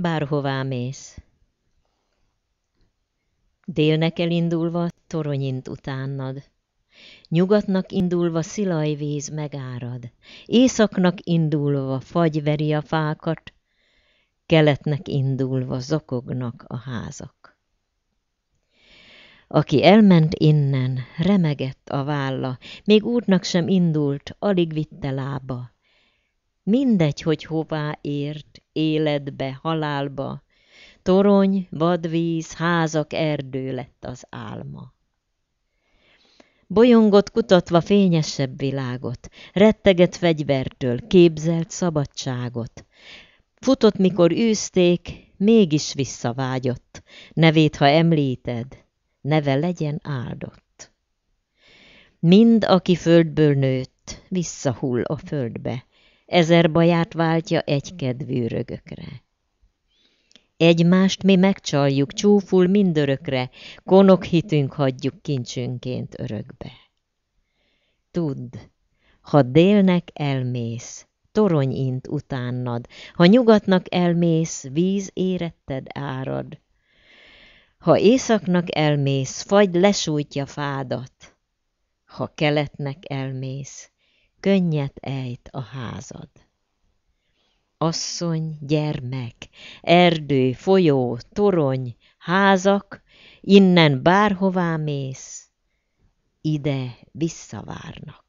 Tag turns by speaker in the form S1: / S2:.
S1: Bárhová mész. Délnek elindulva torony int utánad. Nyugatnak indulva szilajvíz megárad. Északnak indulva fagy veri a fákat. Keletnek indulva zokognak a házak. Aki elment innen, remegett a válla, még útnak sem indult, alig vitte lába. Mindegy, hogy hová ért, életbe, halálba, torony, vadvíz, házak, erdő lett az álma. Bolyongott kutatva fényesebb világot, retteget fegyvertől, képzelt szabadságot. Futott, mikor űzték, mégis visszavágyott, nevét, ha említed, neve legyen áldott. Mind, aki földből nőtt, visszahull a földbe, ezer baját váltja egykedvű rögökre. Egymást mi megcsaljuk, csúful mindörökre, konok hitünk hagyjuk kincsünként örökbe. Tudd, ha délnek elmész, torony int utánad, ha nyugatnak elmész, víz éretted árad. Ha északnak elmész, fagy lesújtja fádat, ha keletnek elmész, könnyet ejt a házad. Asszony, gyermek, erdő, folyó, torony, házak, innen bárhová mész, ide visszavárnak.